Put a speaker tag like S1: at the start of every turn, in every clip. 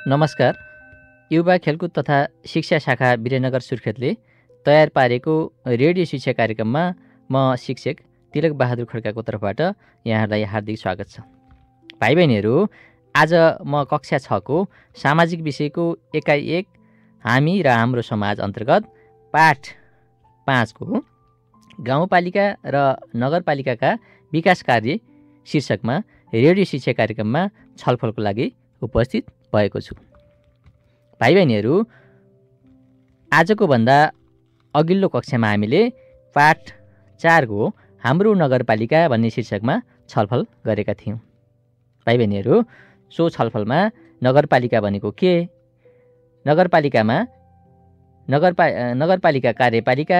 S1: नमस्कार। युवा खेलकुद तथा शिक्षा शाखा वीरेनगर सुर्खेतले तयार पारेको रेडियो शिक्षा कार्यक्रममा म शिक्षक तिलक बहादुर खड्काको तर्फबाट यहाँहरूलाई हार्दिक स्वागत छ। भाइ बहिनीहरू, आज म कक्षा 6को सामाजिक विषयको एकाइ 1 हामी र हाम्रो समाज अन्तर्गत पाठ 5को गाउँपालिका र नगरपालिकाका विकास कार्य शीर्षकमा रेडियो शिक्षा कार्यक्रममा छलफलको लागि उपस्थित भएको छु। भाइ बहिनीहरू, आजको भन्दा अघिल्लो कक्षामा हामीले पाठ 4को हाम्रो नगरपालिका भन्ने शीर्षकमा छलफल गरेका थियौँ। भाइ बहिनीहरू, सो छलफलमा नगरपालिका भनेको के, नगरपालिकामा नगरपालिका कार्यपालिका,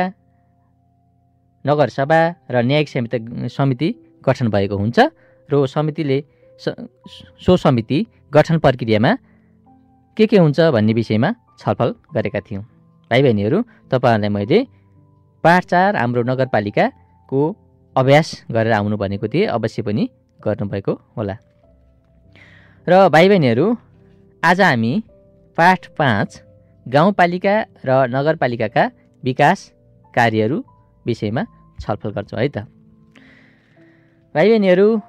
S1: नगरसभा र न्यायिक समिति गठन भएको हुन्छ र सो समिति गठन प्रक्रियामा के हुन्छ भन्ने विषयमा छलफल गरेका थियौँ। भाइ बहिनीहरू, तपाईँहरूलाई मैले पाठ 4 हाम्रो नगरपालिकाको अभ्यास गरेर आउनु भनेको थिएँ, अवश्य पनि गर्नुभएको होला। र भाइ बहिनीहरू, आज हामी पाठ 5 गाउँपालिका र नगरपालिकाका विकास कार्यहरू विषयमा छलफल गर्छौँ है त। भाइ बहिनीहरू,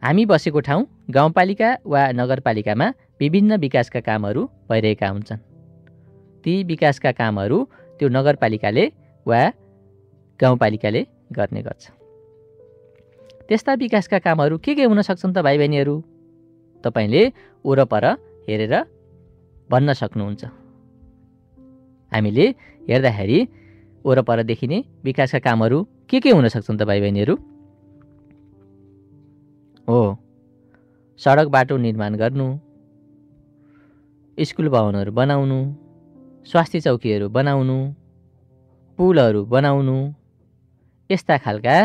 S1: हामी बसेको ठाउँ गाउँपालिका वा नगरपालिकामा विभिन्न विकासका कामहरू भइरहेका हुन्छन्। ती विकासका कामहरू त्यो नगरपालिकाले वा गाउँपालिकाले गर्ने गर्छ। त्यस्ता विकासका कामहरू के हुन सक्छन् त भाइ बहिनीहरू? तपाईँले वरपर हेरेर भन्न सक्नुहुन्छ। हामीले हेर्दाखेरि वरपर देखिने विकासका कामहरू के हुन सक्छन् त भाइ बहिनीहरू? हो, सडक बाटो निर्माण गर्नु, स्कुल भवनहरू बनाउनु, स्वास्थ्य चौकीहरू बनाउनु, पुलहरू बनाउनु, यस्ता खालका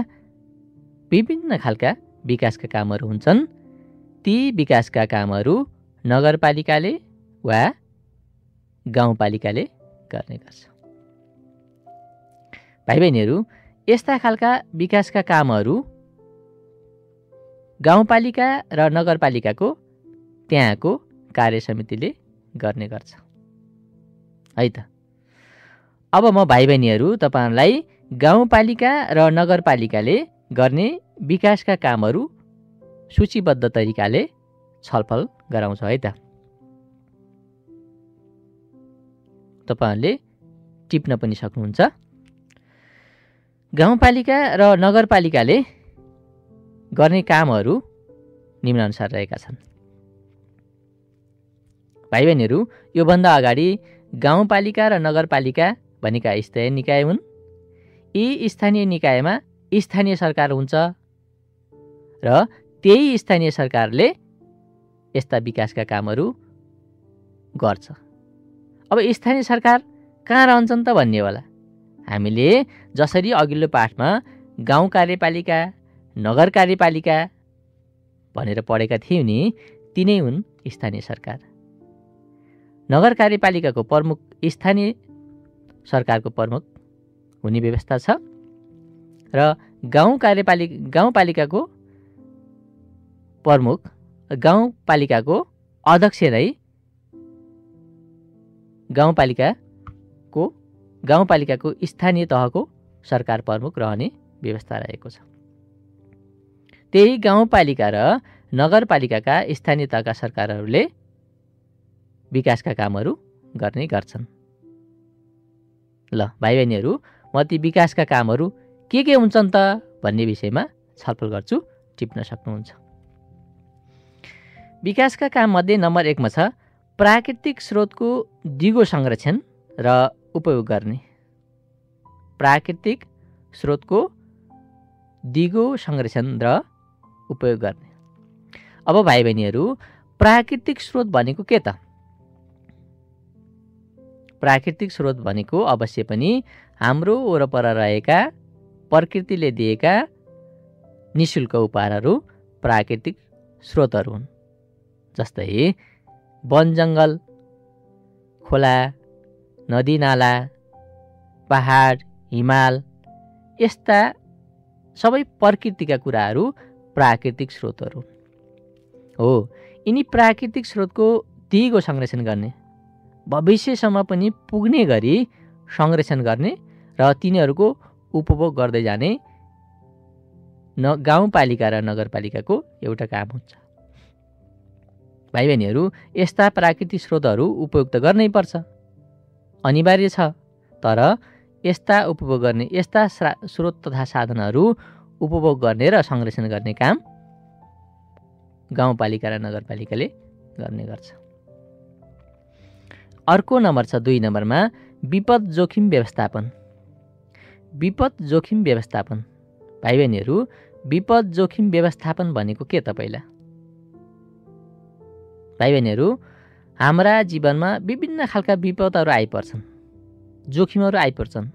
S1: विभिन्न खालका विकासका कामहरू हुन्छन्। ती विकासका कामहरू नगरपालिकाले वा गाउँपालिकाले गर्ने गर्छ। भाइ बहिनीहरू, यस्ता खालका विकासका कामहरू गाउँपालिका र नगरपालिकाको त्यहाँको कार्य समितिले गर्ने गर्छ है त। अब म भाइ बहिनीहरू तपाईँहरूलाई गाउँपालिका र नगरपालिकाले गर्ने विकासका कामहरू सूचीबद्ध तरिकाले छलफल गराउँछु है त। तपाईँहरूले टिप्न पनि सक्नुहुन्छ। गाउँपालिका र नगरपालिकाले गर्ने कामहरू निम्नानुसार रहेका छन्। भाइ बहिनीहरू, योभन्दा अगाडि गाउँपालिका र नगरपालिका भनेका स्थायी निकाय हुन्। यी स्थानीय निकायमा स्थानीय सरकार हुन्छ र त्यही स्थानीय सरकारले यस्ता विकासका कामहरू गर्छ। अब स्थानीय सरकार कहाँ रहन्छन् त भन्ने होला। हामीले जसरी अघिल्लो पाठमा गाउँ कार्यपालिका, नगर कार्यपालिका भनेर पढेका थियौँ नि, तिनै हुन् स्थानीय सरकार। नगर कार्यपालिकाको प्रमुख स्थानीय सरकारको प्रमुख हुने व्यवस्था छ र गाउँपालिकाको प्रमुख गाउँपालिकाको अध्यक्ष नै गाउँपालिकाको स्थानीय तहको सरकार प्रमुख रहने व्यवस्था रहेको छ। त्यही गाउँपालिका र नगरपालिकाका स्थानीय तहका सरकारहरूले विकासका कामहरू गर्ने गर्छन्। ल भाइ बहिनीहरू, म ती विकासका कामहरू के हुन्छन् त भन्ने विषयमा छलफल गर्छु, टिप्न सक्नुहुन्छ। विकासका काममध्ये नम्बर 1 मा छ प्राकृतिक स्रोतको दिगो संरक्षण र उपयोग गर्ने। प्राकृतिक स्रोतको दिगो संरक्षण र उपयोग गर्ने। अब भाइ बहिनीहरू, प्राकृतिक स्रोत भनेको के त? प्राकृतिक स्रोत भनेको अवश्य पनि हाम्रो वरपर रहेका प्रकृतिले दिएका निःशुल्क उपहारहरू प्राकृतिक स्रोतहरू हुन्। जस्तै वन जङ्गल, खोला, नदी नाला, पहाड, हिमाल, यस्ता सबै प्रकृतिका कुराहरू प्राकृतिक स्रोतहरू हो। यिनी प्राकृतिक स्रोतको दिगो संरक्षण गर्ने, भविष्यसम्म पनि पुग्ने गरी संरक्षण गर्ने र तिनीहरूको उपभोग गर्दै जाने गाउँपालिका र नगरपालिकाको एउटा काम हुन्छ। भाइ बहिनीहरू, यस्ता प्राकृतिक स्रोतहरू उपयोग त गर्नै पर्छ, अनिवार्य छ। तर यस्ता उपभोग गर्ने, यस्ता स्रोत तथा साधनहरू उपभोग गर्ने र संरक्षण गर्ने काम गाउँपालिका र नगरपालिकाले गर्ने गर्छ। अर्को नम्बर छ 2 नम्बरमा विपद जोखिम व्यवस्थापन। विपद जोखिम व्यवस्थापन भाइ बहिनीहरू, विपद जोखिम व्यवस्थापन भनेको के त? पहिला भाइ बहिनीहरू, हाम्रा जीवनमा विभिन्न खालका विपदहरू आइपर्छन्, जोखिमहरू आइपर्छन्।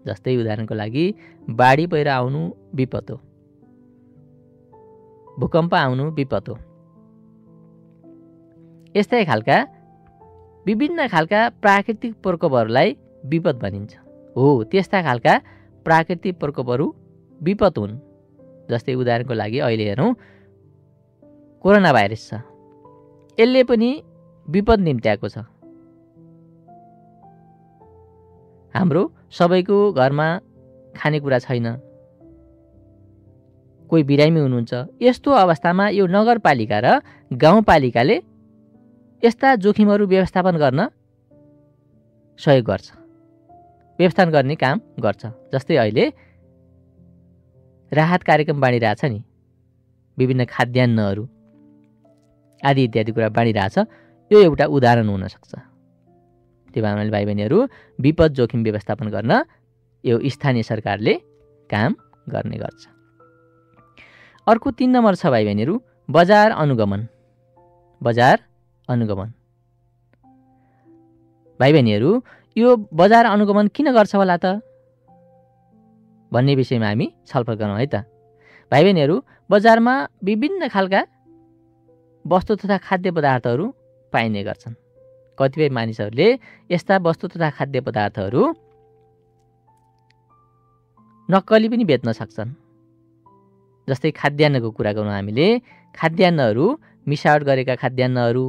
S1: जस्तै उदाहरणको लागि बाढी पहिरो आउनु विपद हो, भूकम्प आउनु विपद हो। यस्तै खालका विभिन्न खालका प्राकृतिक प्रकोपहरूलाई विपद भनिन्छ। हो, त्यस्ता खालका प्राकृतिक प्रकोपहरू विपद हुन्। जस्तै उदाहरणको लागि अहिले हेरौँ, कोरोना भाइरस छ, यसले पनि विपद निम्त्याएको छ। हाम्रो सबैको घरमा खानेकुरा छैन, कोही बिरामी हुनुहुन्छ। यस्तो अवस्थामा यो नगरपालिका र गाउँपालिकाले यस्ता जोखिमहरू व्यवस्थापन गर्न सहयोग गर्छ, व्यवस्थापन गर्ने काम गर्छ। जस्तै अहिले राहत कार्यक्रम बाँडिरहेछ नि, विभिन्न खाद्यान्नहरू आदि इत्यादि कुरा बाँडिरहेछ। यो एउटा उदाहरण हुनसक्छ। त्यो भावनाले भाइ बहिनीहरू, विपद जोखिम व्यवस्थापन गर्न यो स्थानीय सरकारले काम गर्ने गर्छ। अर्को 3 नम्बर छ भाइ बहिनीहरू, बजार अनुगमन। बजार अनुगमन भाइ बहिनीहरू, यो बजार अनुगमन किन गर्छ होला त भन्ने विषयमा हामी छलफल गरौँ है त। भाइ बहिनीहरू, बजारमा विभिन्न खालका वस्तु तथा खाद्य पदार्थहरू पाइने गर्छन्। कतिपय मानिसहरूले यस्ता वस्तु तथा खाद्य पदार्थहरू नक्कली पनि बेच्न सक्छन्। जस्तै खाद्यान्नको कुरा गरौँ हामीले, खाद्यान्नहरू मिसावट गरेका खाद्यान्नहरू,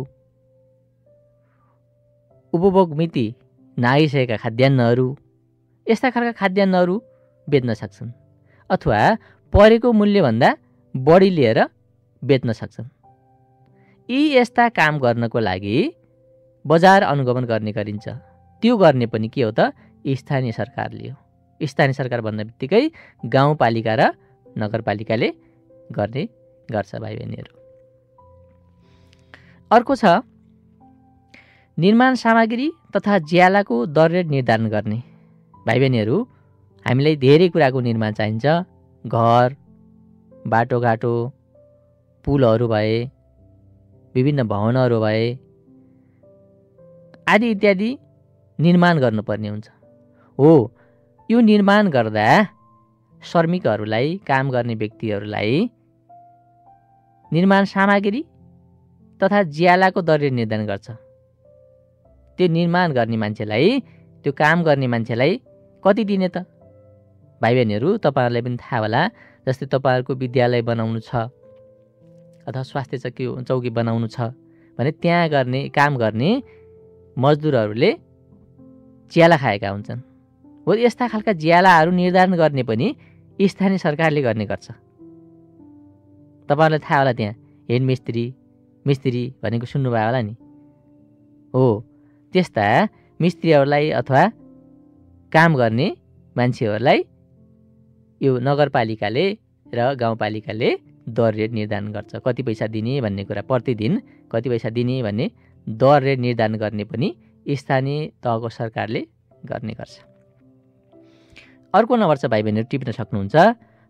S1: उपभोग मिति नागिसकेका खाद्यान्नहरू, यस्ता खालका खाद्यान्नहरू बेच्न सक्छन् अथवा परेको मूल्यभन्दा बढी लिएर बेच्न सक्छन्। यी यस्ता काम गर्नको लागि बजार अनुगमन गर्ने गरिन्छ। त्यो गर्ने पनि के हो त? स्थानीय सरकारले हो। स्थानीय सरकार भन्ने बित्तिकै गाउँपालिका र नगरपालिकाले गर्ने गर्छ भाइ बहिनीहरू। अर्को छ निर्माण सामग्री तथा ज्यालाको दर रेट निर्धारण गर्ने। भाइ बहिनीहरू, हामीलाई धेरै कुराको निर्माण चाहिन्छ। घर, बाटोघाटो, पुलहरू भए, विभिन्न भवनहरू भए आदि इत्यादि निर्माण गर्नुपर्ने हुन्छ। हो, यो निर्माण गर्दा श्रमिकहरूलाई, काम गर्ने व्यक्तिहरूलाई निर्माण सामग्री तथा ज्यालाको दर रेट निर्धारण गर्छ। त्यो निर्माण गर्ने मान्छेलाई, त्यो काम गर्ने मान्छेलाई कति दिने त? भाइ बहिनीहरू, तपाईँहरूलाई पनि थाहा होला, जस्तै तपाईँहरूको विद्यालय बनाउनु छ अथवा स्वास्थ्य चौकी बनाउनु छ भने त्यहाँ गर्ने काम गर्ने मजदुरहरूले ज्याला खाएका हुन्छन्। हो, यस्ता खालका ज्यालाहरू निर्धारण गर्ने पनि स्थानीय सरकारले गर्ने गर्छ। तपाईँहरूलाई थाहा होला, त्यहाँ हेड मिस्त्री, मिस्त्री भनेको सुन्नुभयो होला नि। हो, त्यस्ता मिस्त्रीहरूलाई अथवा काम गर्ने मान्छेहरूलाई यो नगरपालिकाले र गाउँपालिकाले दर रेट निर्धारण गर्छ। कति पैसा दिने भन्ने कुरा, प्रतिदिन कति पैसा दिने भन्ने दर रेट निर्धारण गर्ने पनि स्थानीय तहको सरकारले गर्ने गर्छ। अर्को नम्बर छ भाइ बहिनीहरू, टिप्न सक्नुहुन्छ,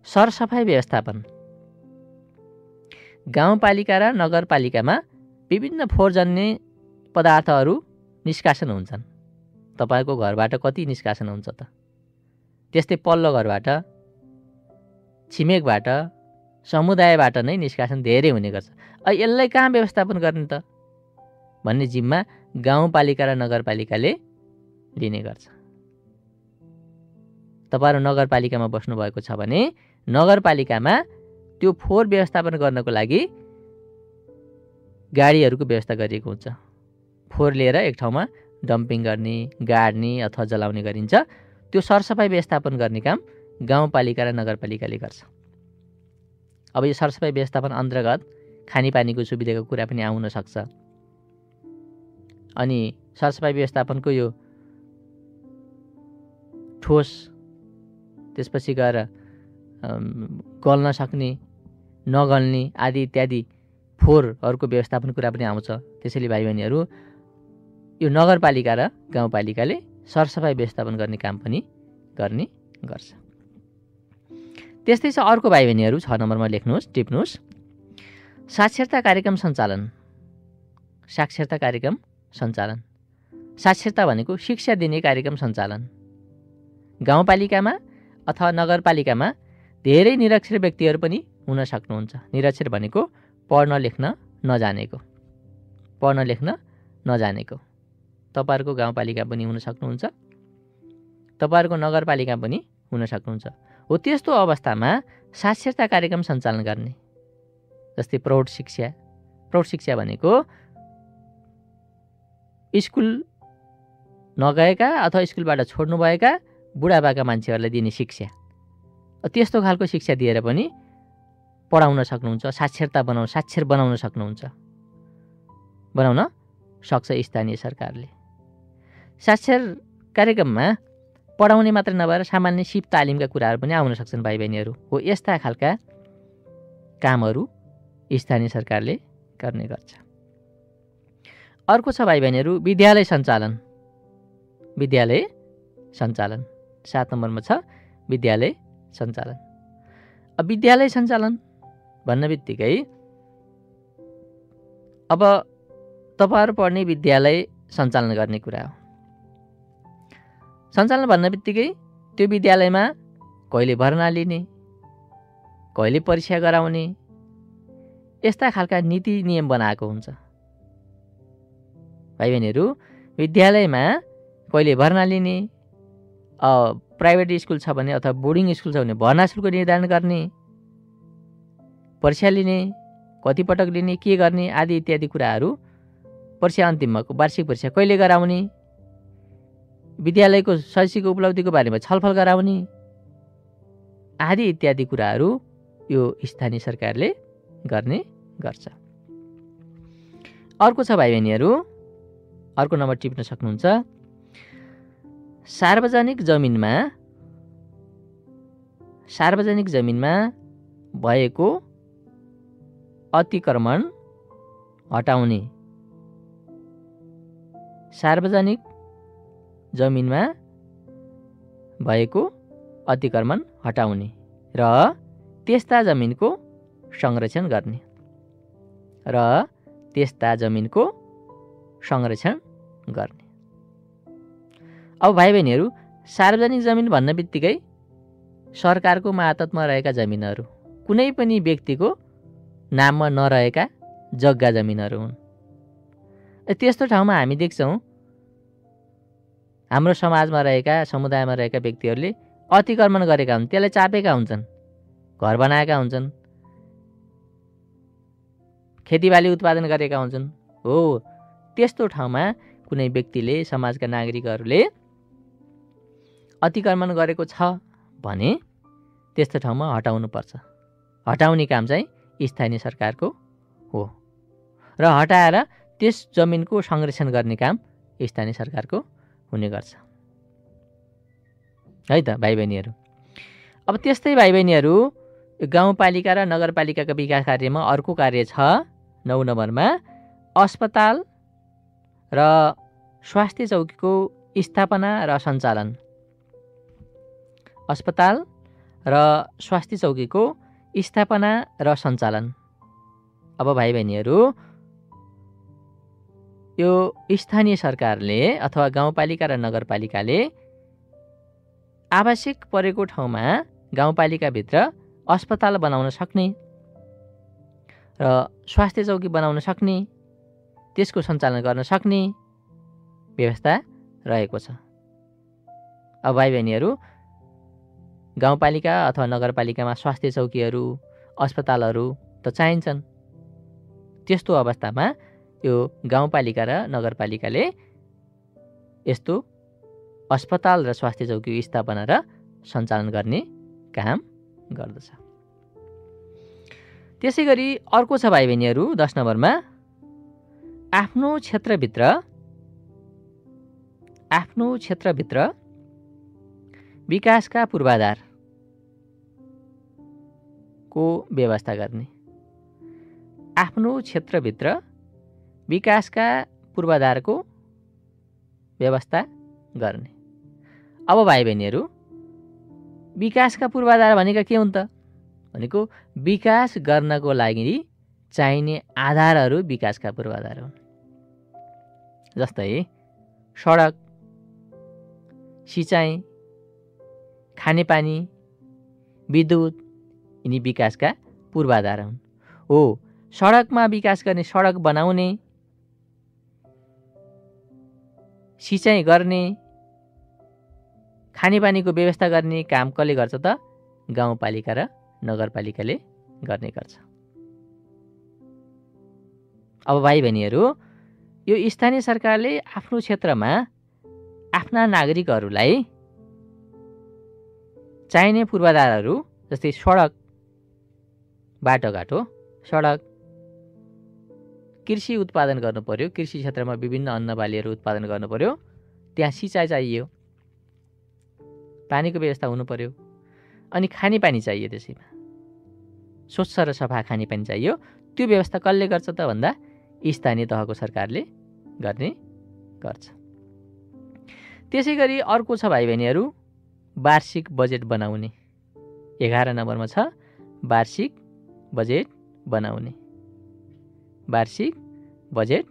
S1: सरसफाइ व्यवस्थापन। गाउँपालिका र नगरपालिकामा विभिन्न फोहोरजन्य पदार्थहरू निष्कासन हुन्छन्। तपाईँको घरबाट कति निष्कासन हुन्छ त? त्यस्तै पल्लो घरबाट, छिमेकबाट, समुदायबाट नै निष्कासन धेरै हुने गर्छ। यसलाई कहाँ व्यवस्थापन गर्ने त भन्ने जिम्मा गाउँपालिका र नगरपालिकाले लिने गर्छ। तपाईँहरू नगरपालिकामा बस्नुभएको छ भने नगरपालिकामा त्यो फोहोर व्यवस्थापन गर्नको लागि गाडीहरूको व्यवस्था गरिएको हुन्छ। फोहोर लिएर एक ठाउँमा डम्पिङ गर्ने, गाड्ने अथवा जलाउने गरिन्छ। त्यो सरसफाइ व्यवस्थापन गर्ने काम गाउँपालिका र नगरपालिकाले गर्छ। अब यो सरसफाइ व्यवस्थापन अन्तर्गत खानेपानीको सुविधाको कुरा पनि आउन सक्छ। अनि सरसफाइ व्यवस्थापनको यो ठोस, त्यसपछि गएर गल्न सक्ने, नगल्ने आदि इत्यादि फोहोरहरूको व्यवस्थापन कुरा पनि आउँछ। त्यसैले भाइ बहिनीहरू यो नगरपालिका र गाउँपालिकाले सरसफाइ व्यवस्थापन गर्ने काम पनि गर्ने गर्छ। त्यस्तै छ अर्को भाइ बहिनीहरू 6 नम्बरमा लेख्नुहोस्, टिप्नुहोस्। साक्षरता कार्यक्रम सञ्चालन। साक्षरता कार्यक्रम सञ्चालन। साक्षरता भनेको शिक्षा दिने कार्यक्रम सञ्चालन। गाउँपालिकामा अथवा नगरपालिकामा धेरै निरक्षर व्यक्तिहरू पनि हुन सक्नुहुन्छ। निरक्षर भनेको पढ्न लेख्न नजानेको, पढ्न लेख्न नजानेको। तपाईँहरूको गाउँपालिका पनि हुन सक्नुहुन्छ, तपाईँहरूको नगरपालिका पनि हुन सक्नुहुन्छ। हो त्यस्तो अवस्थामा साक्षरता कार्यक्रम सञ्चालन गर्ने, जस्तै प्रौढ शिक्षा। प्रौढ शिक्षा भनेको स्कुल नगएका अथवा स्कुलबाट छोड्नुभएका बुढाबाका मान्छेहरूलाई दिने शिक्षा। त्यस्तो खालको शिक्षा दिएर पनि पढाउन सक्नुहुन्छ, साक्षर बनाउन सक्नुहुन्छ, बनाउन सक्छ स्थानीय सरकारले। साक्षर कार्यक्रममा पढाउने मात्र नभएर सामान्य सिप तालिमका कुराहरू पनि आउन सक्छन् भाइ बहिनीहरू। हो यस्ता खालका कामहरू स्थानीय सरकारले गर्ने गर्छ। अर्को छ भाइ बहिनीहरू विद्यालय सञ्चालन। विद्यालय सञ्चालन 7 नम्बरमा छ विद्यालय सञ्चालन। अब विद्यालय सञ्चालन भन्न बित्तिकै अब तपाईँहरू पढ्ने विद्यालय सञ्चालन गर्ने कुरा हो। सञ्चालन भन्न बित्तिकै त्यो विद्यालयमा कहिले भर्ना लिने, कहिले परीक्षा गराउने, यस्ता खालका नीति नियम बनाएको हुन्छ। भाइ बहिनीहरू विद्यालयमा कहिले भर्ना लिने, प्राइभेट स्कुल छ भने अथवा बोर्डिङ स्कुल छ भने भर्ना शुल्क निर्धारण गर्ने, परीक्षा लिने, कति पटक लिने, के गर्ने आदि इत्यादि कुराहरू, परीक्षा अन्तिममा वार्षिक परीक्षा कहिले गराउने, विद्यालयको शैक्षिक उपलब्धिको बारेमा छलफल गराउने आदि इत्यादि कुराहरू यो स्थानीय सरकारले गर्ने गर्छ। अर्को छ भाइ बहिनीहरू, अर्को नम्बर टिप्न सक्नुहुन्छ। सार्वजनिक जमिनमा भएको अतिक्रमण हटाउने। सार्वजनिक जमिनमा भएको अतिक्रमण हटाउने र त्यस्ता जमिनको संरक्षण गर्ने। अब भाइ बहिनीहरू सार्वजनिक जमिन भन्न बित्तिकै सरकारको मातहतमा रहेका जमिनहरू, कुनै पनि व्यक्तिको नाममा नरहेका जग्गा जमिनहरू हुन्। त्यस्तो ठाउँमा हामी देख्छौँ हाम्रो समाजमा रहेका, समुदायमा रहेका व्यक्तिहरूले अतिक्रमण गरेका हुन्, त्यसलाई चापेका हुन्छन्, घर बनाएका हुन्छन्, खेतीबाली उत्पादन गरेका हुन्छन्। हो त्यस्तो ठाउँमा कुनै व्यक्तिले, समाजका नागरिकहरूले अतिक्रमण गरेको छ भने त्यस्तो ठाउँमा हटाउनुपर्छ। हटाउने काम चाहिँ स्थानीय सरकारको हो र हटाएर त्यस जमिनको संरक्षण गर्ने काम स्थानीय सरकारको हुने गर्छ है त भाइ बहिनीहरू। अब त्यस्तै भाइ बहिनीहरू गाउँपालिका र नगरपालिकाका विकास कार्यमा अर्को कार्य छ 9 नम्बरमा अस्पताल र स्वास्थ्य चौकीको स्थापना र सञ्चालन। अस्पताल र स्वास्थ्य चौकीको स्थापना र सञ्चालन। अब भाइ बहिनीहरू यो स्थानीय सरकारले अथवा गाउँपालिका र नगरपालिकाले आवश्यक परेको ठाउँमा गाउँपालिकाभित्र अस्पताल बनाउन सक्ने र स्वास्थ्य चौकी बनाउन सक्ने, त्यसको सञ्चालन गर्न सक्ने व्यवस्था रहेको छ। अब भाइ बहिनीहरू गाउँपालिका अथवा नगरपालिकामा स्वास्थ्य चौकीहरू, अस्पतालहरू त चाहिन्छन्, त्यस्तो अवस्थामा यो गाउँपालिका र नगरपालिकाले यस्तो अस्पताल र स्वास्थ्य चौकी स्थापना र सञ्चालन गर्ने काम गर्दछ। त्यसै गरी अर्को छ भाइ बहिनीहरू 10 नम्बरमा आफ्नो क्षेत्रभित्र विकासका पूर्वाधारको व्यवस्था गर्ने। आफ्नो क्षेत्रभित्र विकासका पूर्वाधारको व्यवस्था गर्ने। अब भाइ बहिनीहरू विकासका पूर्वाधार भनेका के हुन् त भनेको विकास गर्नको लागि चाहिने आधारहरू विकासका पूर्वाधार हुन्। जस्तै सडक, सिँचाइ, खानेपानी, विद्युत यिनी विकासका पूर्वाधार हुन्। हो, सडकमा विकास गर्ने, सडक बनाउने, सिँचाइ गर्ने, खानेपानीको व्यवस्था गर्ने काम कसले गर्छ त गाउँपालिका र नगरपालिकाले गर्ने गर्छ। अब भाइ बहिनीहरू यो स्थानीय सरकारले आफ्नो क्षेत्रमा आफ्ना नागरिकहरूलाई चाहिने पूर्वाधारहरू जस्तै सडक, बाटोघाटो, सडक, कृषि उत्पादन गर्नु पर्यो, कृषि क्षेत्रमा विभिन्न अन्नबालीहरू उत्पादन गर्नु पर्यो, त्यहाँ सिँचाइ चाहियो, पानीको व्यवस्था हुनु पर्यो, अनि खानेपानी चाहियो, त्यसैमा स्वच्छ र सफा खानेपानी चाहियो। त्यो व्यवस्था कसले गर्छ त भन्दा स्थानीय तहको सरकारले गर्ने गर्छ। त्यसै गरी अर्को छ भाइ बहिनीहरू वार्षिक बजेट बनाउने। 11 नम्बरमा छ वार्षिक बजेट बनाउने। वार्षिक बजेट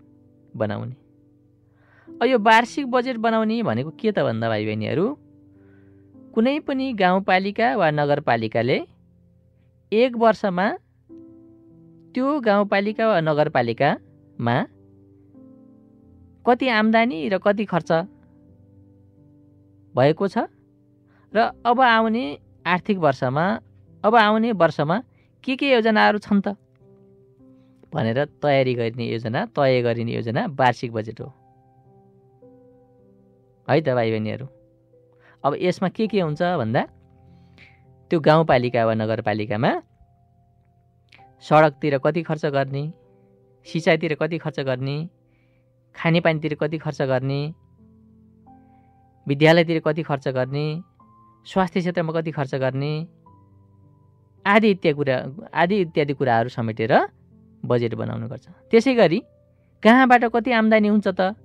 S1: बनाउने। यो वार्षिक बजेट बनाउने भनेको के त भन्दा भाइ बहिनीहरू कुनै पनि गाउँपालिका वा नगरपालिकाले एक वर्षमा त्यो गाउँपालिका वा नगरपालिकामा कति आम्दानी र कति खर्च भएको छ र अब आउने आर्थिक वर्षमा, अब आउने वर्षमा के योजनाहरू छन् त भनेर तय गरिने योजना वार्षिक बजेट हो है त भाइ बहिनीहरू। अब यसमा के हुन्छ भन्दा त्यो गाउँपालिका वा नगरपालिकामा सडकतिर कति खर्च गर्ने, सिँचाइतिर कति खर्च गर्ने, खानेपानीतिर कति खर्च गर्ने, विद्यालयतिर कति खर्च गर्ने, स्वास्थ्य क्षेत्रमा कति खर्च गर्ने आदि इत्यादि कुराहरू समेटेर बजेट बनाउनु गर्छ। त्यसै गरी कहाँबाट कति आम्दानी हुन्छ त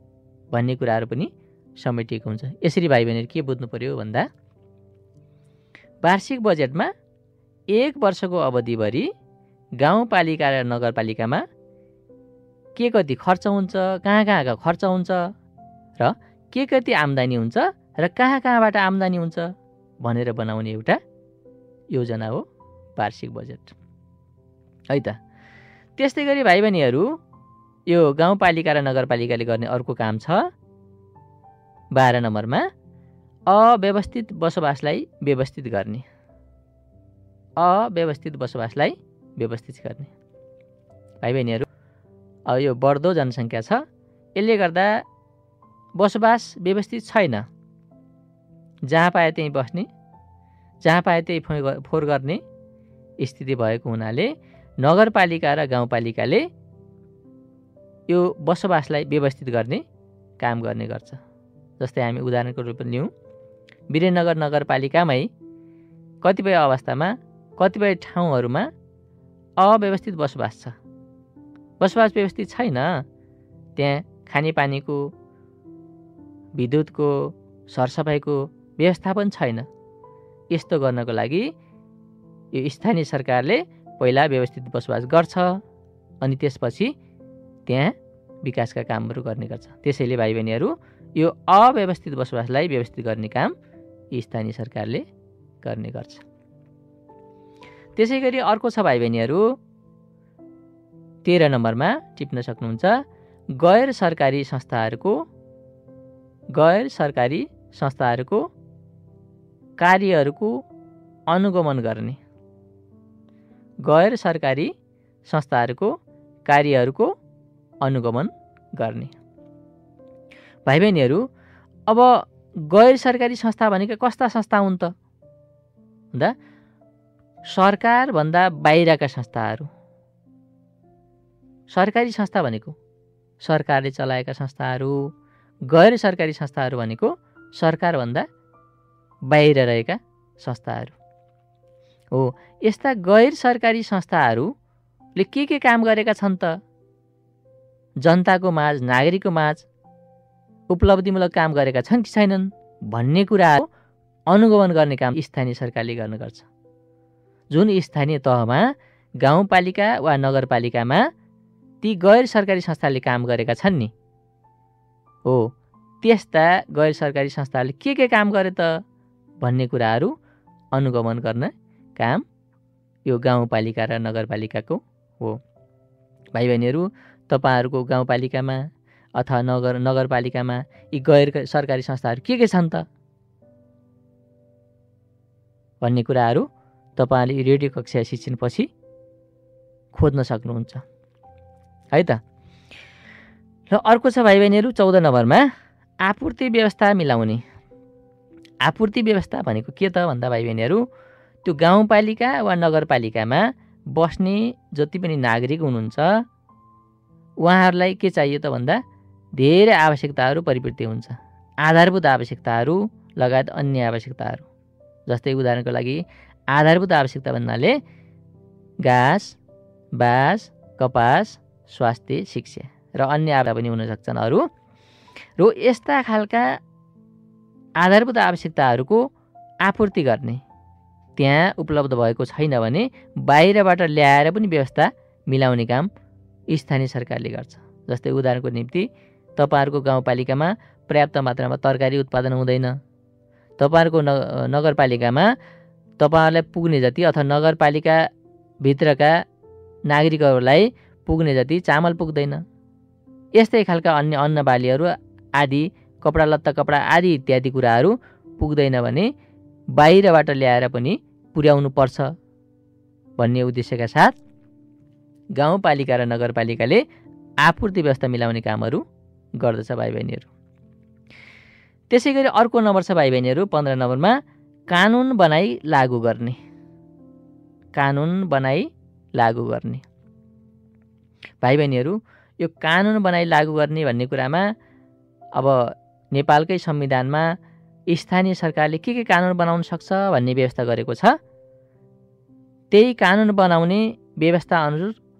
S1: भन्ने कुराहरू पनि समेटिएको हुन्छ। यसरी भाइ बहिनीहरू के बुझ्नु पर्यो भन्दा वार्षिक बजेटमा एक वर्षको अवधिभरि गाउँपालिका र नगरपालिकामा के कति खर्च हुन्छ, कहाँका खर्च हुन्छ र के कति आम्दानी हुन्छ र कहाँबाट आम्दानी हुन्छ भनेर बनाउने एउटा योजना हो वार्षिक बजेट है त। त्यस्तै गरी भाइ बहिनीहरू यो गाउँपालिका र नगरपालिकाले गर्ने अर्को काम छ 12 नम्बरमा अव्यवस्थित बसोबासलाई व्यवस्थित गर्ने। अव्यवस्थित बसोबासलाई व्यवस्थित गर्ने। भाइ बहिनीहरू अब यो बढ्दो जनसङ्ख्या छ, यसले गर्दा बसोबास व्यवस्थित छैन। जहाँ पाए त्यहीँ बस्ने, जहाँ पाए त्यही फोहोर गर्ने स्थिति भएको हुनाले नगरपालिका र गाउँपालिकाले यो बसोबासलाई व्यवस्थित गर्ने काम गर्ने गर्छ। जस्तै हामी उदाहरणको रूपमा लिउँ, वीरेन्द्रनगर नगरपालिकामै कतिपय अवस्थामा कतिपय ठाउँहरूमा अव्यवस्थित बसोबास छ। बसोबास व्यवस्थित छैन, त्यहाँ खानेपानीको, विद्युतको, सरसफाइको व्यवस्थापन छैन। यस्तो गर्नको लागि यो स्थानीय सरकारले पहिला व्यवस्थित बसोबास गर्छ अनि त्यसपछि त्यहाँ विकासका कामहरू गर्ने गर्छ। त्यसैले भाइ बहिनीहरू यो अव्यवस्थित बसोबासलाई व्यवस्थित गर्ने काम स्थानीय सरकारले गर्ने गर्छ। त्यसै गरी अर्को छ भाइ बहिनीहरू 13 नम्बरमा टिप्न सक्नुहुन्छ गैर सरकारी संस्थाहरूको कार्यहरूको अनुगमन गर्ने। गैर सरकारी संस्थाहरूको कार्यहरूको अनुगमन गर्ने। भाइ बहिनीहरू, अब गैर सरकारी संस्था भनेको कस्ता संस्था हुन् त भन्दा सरकारभन्दा बाहिरका संस्थाहरू। सरकारी संस्था भनेको सरकारले चलाएका संस्थाहरू, गैर सरकारी संस्थाहरू भनेको सरकारभन्दा बाहिर रहेका संस्थाहरू हो। यस्ता गैर सरकारी संस्थाहरूले के काम गरेका छन् त? जनताको माझ, नागरिकको माझ उपलब्धिमूलक काम गरेका छन् कि छैनन् भन्ने कुराहरू अनुगमन गर्ने काम स्थानीय सरकारले गर्ने गर्छ। जुन स्थानीय तहमा गाउँपालिका वा नगरपालिकामा ती गैर सरकारी संस्थाले काम गरेका छन् नि हो, त्यस्ता गैर सरकारी संस्थाले के काम गरे त भन्ने कुराहरू अनुगमन गर्ने काम यो गाउँपालिका र नगरपालिकाको हो। भाइ बहिनीहरू, तपाईँहरूको गाउँपालिकामा अथवा नगरपालिकामा यी गैर सरकारी संस्थाहरू के छन् त भन्ने कुराहरू तपाईँले रेडियो कक्षा शिक्षणपछि खोज्न सक्नुहुन्छ है त। र अर्को छ भाइ बहिनीहरू 14 नम्बरमा आपूर्ति व्यवस्था मिलाउने। आपूर्ति व्यवस्था भनेको के त भन्दा भाइ बहिनीहरू, त्यो गाउँपालिका वा नगरपालिकामा बस्ने जति पनि नागरिक हुनुहुन्छ उहाँहरूलाई के चाहियो त भन्दा धेरै आवश्यकताहरू परिपूर्ति हुन्छ। आधारभूत आवश्यकताहरू लगायत अन्य आवश्यकताहरू, जस्तै उदाहरणको लागि आधारभूत आवश्यकता भन्नाले घाँस, बाँस, कपास, स्वास्थ्य, शिक्षा र अन्य आवश्यकता पनि हुन सक्छन् अरू। र यस्ता खालका आधारभूत आवश्यकताहरूको आपूर्ति गर्ने त्यहाँ उपलब्ध भएको छैन भने बाहिरबाट ल्याएर पनि व्यवस्था मिलाउने काम स्थानीय सरकारले गर्छ। जस्तै उदाहरणको निम्ति तपाईँहरूको गाउँपालिकामा पर्याप्त मात्रामा तरकारी उत्पादन हुँदैन, तपाईँहरूको नगरपालिकामा तपाईँहरूलाई पुग्ने जति अथवा नगरपालिकाभित्रका नागरिकहरूलाई पुग्ने जति चामल पुग्दैन। यस्तै खालका अन्य अन्न बालीहरू आदि, कपडा लत्ता कपडा आदि इत्यादि कुराहरू पुग्दैन भने बाहिरबाट ल्याएर पनि पुर्याउनु पर्छ भन्ने उद्देश्यका साथ गाउँपालिका र नगरपालिकाले आपूर्ति व्यवस्था मिलाउने कामहरू गर्दछ भाइ बहिनीहरू। त्यसै गरी अर्को नम्बर छ भाइ बहिनीहरू 15 नम्बरमा कानुन बनाई लागू गर्ने। कानुन बनाई लागू गर्ने। भाइ बहिनीहरू, यो कानुन बनाई लागू गर्ने भन्ने कुरामा अब नेपालकै संविधानमा स्थानीय सरकारले के कानुन बनाउन सक्छ भन्ने व्यवस्था गरेको छ। त्यही कानुन बनाउने व्यवस्था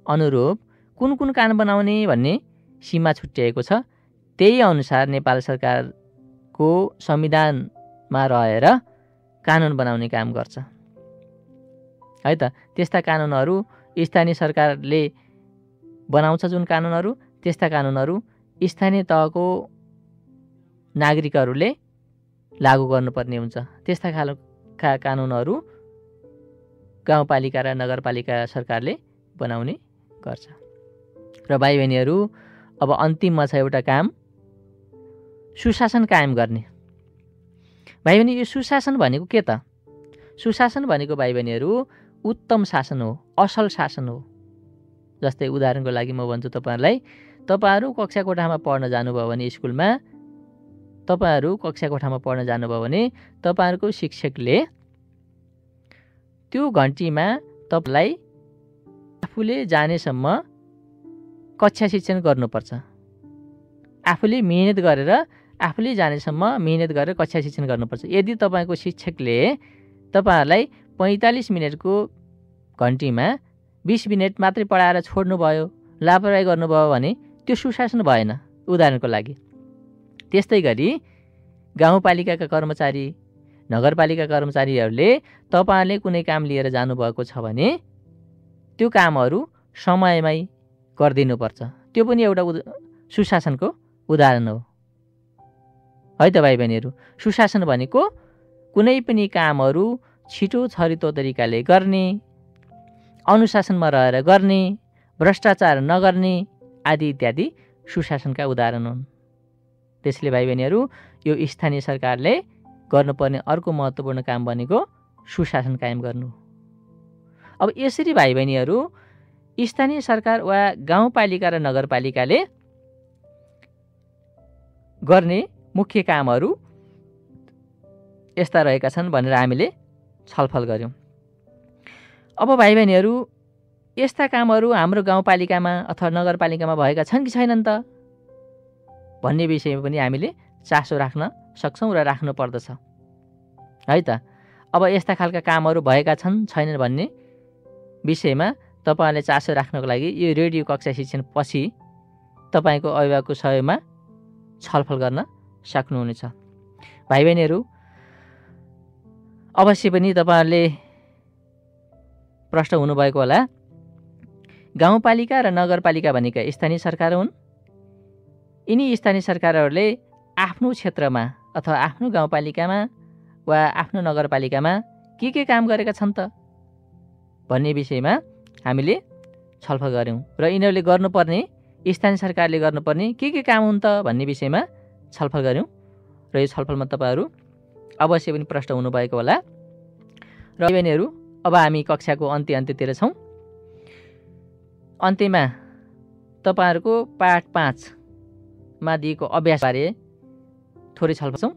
S1: अनुरूप कुन कानुन बनाउने भन्ने सीमा छुट्याएको छ। त्यही अनुसार नेपाल सरकारको संविधानमा रहेर कानुन बनाउने काम गर्छ है त। त्यस्ता कानुनहरू स्थानीय सरकारले बनाउँछ। जुन कानुनहरू, त्यस्ता कानुनहरू स्थानीय तहको नागरिकहरूले लागू गर्नुपर्ने हुन्छ। त्यस्ता खालका कानुनहरू गाउँपालिका र नगरपालिका सरकारले बनाउने गर्छ। र भाइ बहिनीहरू, अब अन्तिममा छ एउटा काम, सुशासन कायम गर्ने। भाइ बहिनी, यो सुशासन भनेको के त? सुशासन भनेको भाइ बहिनीहरू उत्तम शासन हो, असल शासन हो। जस्तै उदाहरणको लागि म भन्छु तपाईँहरूलाई, तपाईँहरू कक्षा कोठामा पढ्न जानुभयो भने स्कुलमा, तपाईँहरू कक्षा कोठामा पढ्न जानुभयो भने तपाईँहरूको शिक्षकले त्यो घन्टीमा तपाईँलाई आफूले जानेसम्म कक्षा शिक्षण गर्नुपर्छ। आफूले मिहिनेत गरेर, आफूले जानेसम्म मिहिनेत गरेर कक्षा शिक्षण गर्नुपर्छ। यदि तपाईँको शिक्षकले तपाईँहरूलाई 45 मिनटको घन्टीमा 20 मिनट मात्रै पढाएर छोड्नुभयो, लापरवाही गर्नुभयो भने त्यो सुशासन भएन उदाहरणको लागि। त्यस्तै गरी गाउँपालिकाका कर्मचारी, नगरपालिका कर्मचारीहरूले तपाईँहरूले कुनै काम लिएर जानुभएको छ भने त्यो कामहरू समयमै गरिदिनुपर्छ। त्यो पनि एउटा सुशासनको उदाहरण हो है त भाइ बहिनीहरू। सुशासन भनेको कुनै पनि कामहरू छिटो छरितो तरिकाले गर्ने, अनुशासनमा रहेर गर्ने, भ्रष्टाचार नगर्ने आदि इत्यादि सुशासनका उदाहरण हुन्। त्यसले भाइ बहिनीहरू, यो स्थानीय सरकारले गर्नुपर्ने अर्को महत्त्वपूर्ण काम भनेको सुशासन कायम गर्नु। अब यसरी भाइ बहिनीहरू स्थानीय सरकार वा गाउँपालिका र नगरपालिकाले गर्ने मुख्य कामहरू यस्ता रहेका छन् भनेर हामीले छलफल गऱ्यौँ। अब भाइ बहिनीहरू, यस्ता कामहरू हाम्रो गाउँपालिकामा अथवा नगरपालिकामा भएका छन् कि छैनन् त भन्ने विषयमा पनि हामीले चासो राख्न सक्छौँ र राख्नु पर्दछ है त। अब यस्ता खालका कामहरू भएका छन् छैनन् भन्ने विषयमा तपाईँहरूले चासो राख्नको लागि यो रेडियो कक्षा शिक्षण पछि तपाईँको अभिभावकको सहयोगमा छलफल गर्न सक्नुहुनेछ। भाइ बहिनीहरू, अवश्य पनि तपाईँहरूले प्रश्न हुनुभएको होला, गाउँपालिका र नगरपालिका भनेका स्थानीय सरकार हुन्। यिनी स्थानीय सरकारहरूले आफ्नो क्षेत्रमा अथवा आफ्नो गाउँपालिकामा वा आफ्नो नगरपालिकामा के काम गरेका छन् त भन्ने विषयमा हामीले छलफल गऱ्यौँ र यिनीहरूले गर्नुपर्ने, स्थानीय सरकारले गर्नुपर्ने के काम हुन् त भन्ने विषयमा छलफल गऱ्यौँ र यो छलफलमा तपाईँहरू अवश्य पनि प्रश्न हुनुभएको होला। र बहिनीहरू, अब हामी कक्षाको अन्त्यतिर छौँ। अन्त्यमा तपाईँहरूको पाठ 5मा दिएको अभ्यासबारे थोरै छलफल छौँ।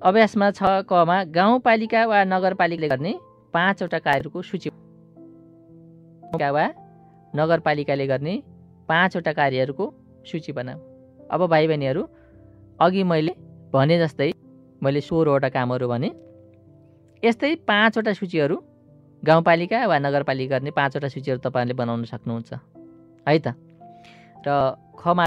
S1: अभ्यासमा 6 मा गाउँपालिका वा नगरपालिकाले गर्ने 5वटा कार्यहरूको सूची वा नगरपालिकाले गर्ने 5वटा कार्यहरूको सूची बनाऊ। अब भाइ बहिनीहरू, अघि मैले भने जस्तै मैले 16वटा कामहरू भने, यस्तै 5वटा सूचीहरू गाउँपालिका वा नगरपालिका गर्ने 5वटा सूचीहरू तपाईँहरूले बनाउन सक्नुहुन्छ है त। र खमा,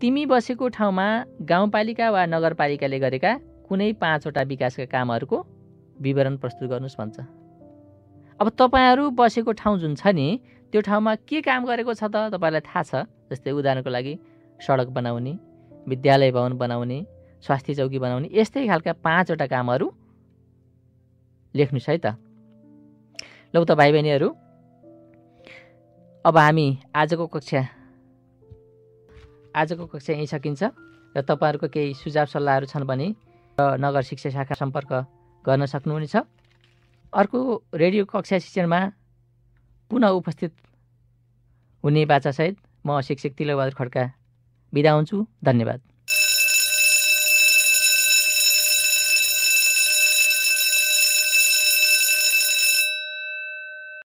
S1: तिमी बसेको ठाउँमा गाउँपालिका वा नगरपालिकाले गरेका कुनै 5वटा विकासका कामहरूको विवरण प्रस्तुत गर्नुहोस् भन्छ। अब तपाईँहरू बसेको ठाउँ जुन छ नि, त्यो ठाउँमा के काम गरेको छ त तपाईँलाई थाहा छ। जस्तै उदाहरणको लागि सडक बनाउने, विद्यालय भवन बनाउने, स्वास्थ्य चौकी बनाउने, यस्तै खालका 5वटा कामहरू लेख्नुहोस् है त। लौ त भाइ बहिनीहरू, अब हामी आजको कक्षा यहीँ सकिन्छ र तपाईँहरूको केही सुझाव सल्लाहहरू छन् भने नगर शिक्षा शाखा सम्पर्क गर्न सक्नुहुनेछ। अर्को रेडियो कक्षा शिक्षणमा पुनः उपस्थित हुने बाचासहित म शिक्षक तिलकबहादुर खड्का बिदा हुन्छु। धन्यवाद।